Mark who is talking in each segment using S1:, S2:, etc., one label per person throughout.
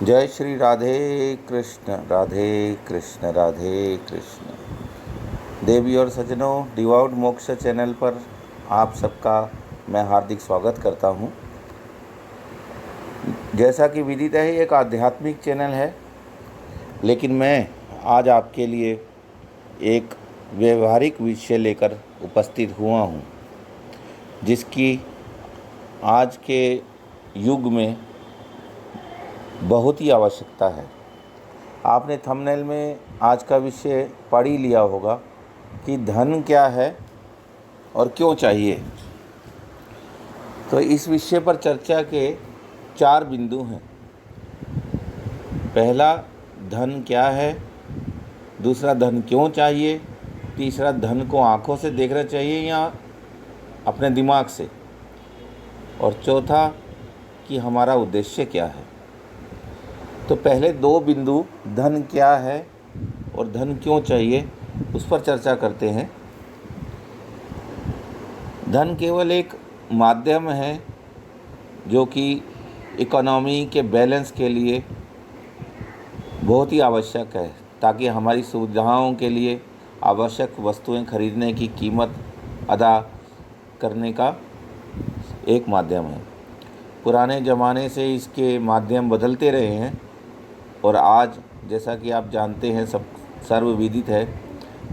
S1: जय श्री राधे कृष्ण राधे कृष्ण। देवी और सज्जनों, डिवाउट मोक्ष चैनल पर आप सबका मैं हार्दिक स्वागत करता हूं। जैसा कि विदित है, एक आध्यात्मिक चैनल है, लेकिन मैं आज आपके लिए एक व्यवहारिक विषय लेकर उपस्थित हुआ हूं, जिसकी आज के युग में बहुत ही आवश्यकता है। आपने थंबनेल में आज का विषय पढ़ ही लिया होगा कि धन क्या है और क्यों चाहिए। तो इस विषय पर चर्चा के 4 बिंदु हैं। पहला, धन क्या है। दूसरा, धन क्यों चाहिए। तीसरा, धन को आँखों से देखना चाहिए या अपने दिमाग से। और चौथा, कि हमारा उद्देश्य क्या है। तो पहले 2 बिंदु, धन क्या है और धन क्यों चाहिए, उस पर चर्चा करते हैं। धन केवल एक माध्यम है जो कि इकोनॉमी के बैलेंस के लिए बहुत ही आवश्यक है, ताकि हमारी सुविधाओं के लिए आवश्यक वस्तुएं खरीदने की कीमत अदा करने का एक माध्यम है। पुराने ज़माने से इसके माध्यम बदलते रहे हैं और आज, जैसा कि आप जानते हैं, सब सर्वविदित है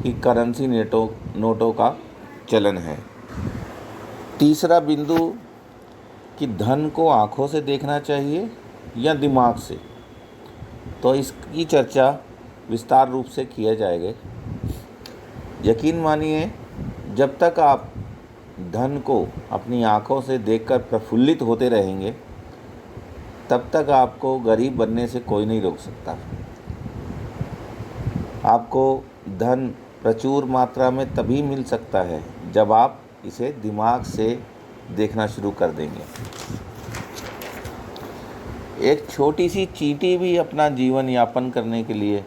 S1: कि करेंसी नोटों का चलन है। तीसरा बिंदु, कि धन को आँखों से देखना चाहिए या दिमाग से। तो इसकी चर्चा विस्तार रूप से किया जाएगा। यकीन मानिए, जब तक आप धन को अपनी आँखों से देखकर प्रफुल्लित होते रहेंगे, तब तक आपको गरीब बनने से कोई नहीं रोक सकता। आपको धन प्रचुर मात्रा में तभी मिल सकता है जब आप इसे दिमाग से देखना शुरू कर देंगे। एक छोटी सी चींटी भी अपना जीवन यापन करने के लिए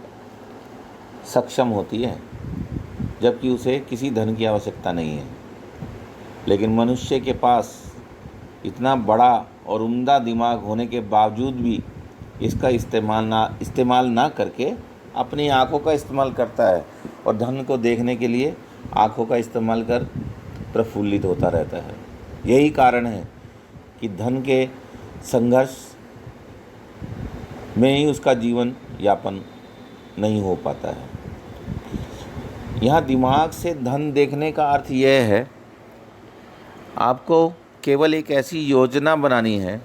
S1: सक्षम होती है, जबकि उसे किसी धन की आवश्यकता नहीं है। लेकिन मनुष्य के पास इतना बड़ा और उम्दा दिमाग होने के बावजूद भी इसका इस्तेमाल ना करके अपनी आँखों का इस्तेमाल करता है और धन को देखने के लिए आँखों का इस्तेमाल कर प्रफुल्लित होता रहता है। यही कारण है कि धन के संघर्ष में ही उसका जीवन यापन नहीं हो पाता है। यहाँ दिमाग से धन देखने का अर्थ यह है, आपको केवल एक ऐसी योजना बनानी है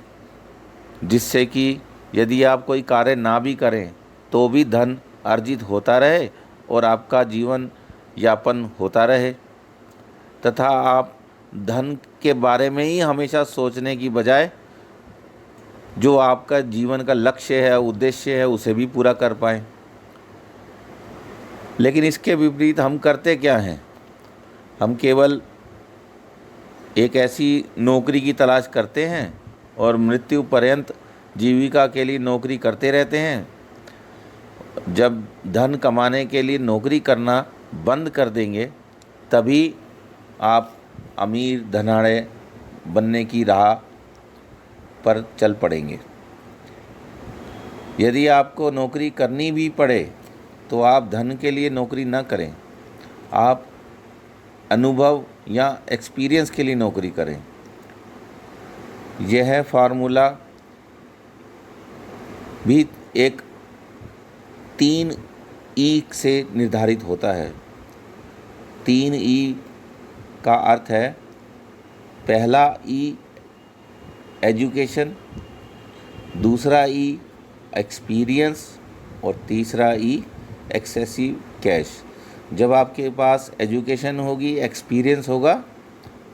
S1: जिससे कि यदि आप कोई कार्य ना भी करें तो भी धन अर्जित होता रहे और आपका जीवन यापन होता रहे, तथा आप धन के बारे में ही हमेशा सोचने की बजाय जो आपका जीवन का लक्ष्य है, उद्देश्य है, उसे भी पूरा कर पाएँ। लेकिन इसके विपरीत हम करते क्या हैं? हम केवल एक ऐसी नौकरी की तलाश करते हैं और मृत्यु पर्यंत जीविका के लिए नौकरी करते रहते हैं। जब धन कमाने के लिए नौकरी करना बंद कर देंगे, तभी आप अमीर धनाढ़ बनने की राह पर चल पड़ेंगे। यदि आपको नौकरी करनी भी पड़े तो आप धन के लिए नौकरी न करें, आप अनुभव या एक्सपीरियंस के लिए नौकरी करें। यह फार्मूला भी एक 3 ई से निर्धारित होता है। 3 ई का अर्थ है, पहला ई एजुकेशन, दूसरा ई एक्सपीरियंस और तीसरा ई एक्सेसिव कैश। जब आपके पास एजुकेशन होगी, एक्सपीरियंस होगा,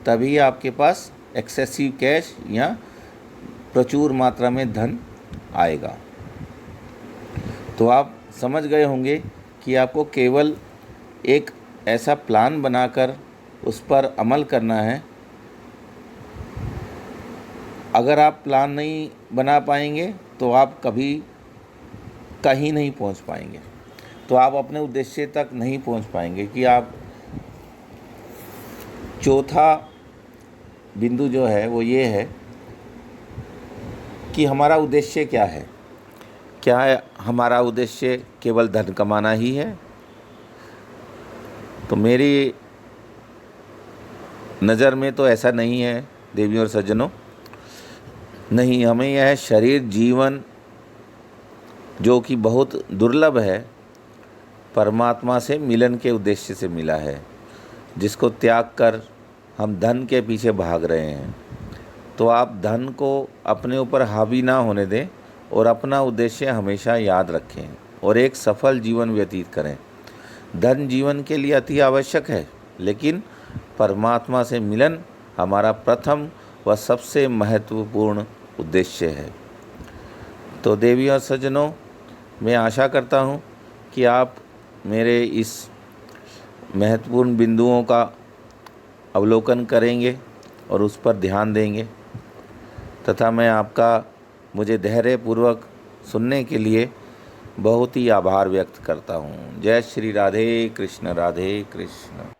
S1: तभी आपके पास एक्सेसिव कैश या प्रचुर मात्रा में धन आएगा। तो आप समझ गए होंगे कि आपको केवल एक ऐसा प्लान बनाकर उस पर अमल करना है। अगर आप प्लान नहीं बना पाएंगे तो आप कभी कहीं नहीं पहुंच पाएंगे, तो आप अपने उद्देश्य तक नहीं पहुंच पाएंगे। कि आप चौथा बिंदु जो है वो ये है कि हमारा उद्देश्य क्या है, क्या हमारा उद्देश्य केवल धन कमाना ही है? तो मेरी नज़र में तो ऐसा नहीं है देवियों और सज्जनों। नहीं, हमें यह शरीर जीवन जो कि बहुत दुर्लभ है, परमात्मा से मिलन के उद्देश्य से मिला है, जिसको त्याग कर हम धन के पीछे भाग रहे हैं। तो आप धन को अपने ऊपर हावी ना होने दें और अपना उद्देश्य हमेशा याद रखें और एक सफल जीवन व्यतीत करें। धन जीवन के लिए अति आवश्यक है, लेकिन परमात्मा से मिलन हमारा प्रथम व सबसे महत्वपूर्ण उद्देश्य है। तो देवी और सज्जनों, मैं आशा करता हूँ कि आप मेरे इस महत्वपूर्ण बिंदुओं का अवलोकन करेंगे और उस पर ध्यान देंगे, तथा मैं आपका मुझे धैर्यपूर्वक सुनने के लिए बहुत ही आभार व्यक्त करता हूँ। जय श्री राधे कृष्ण, राधे कृष्ण।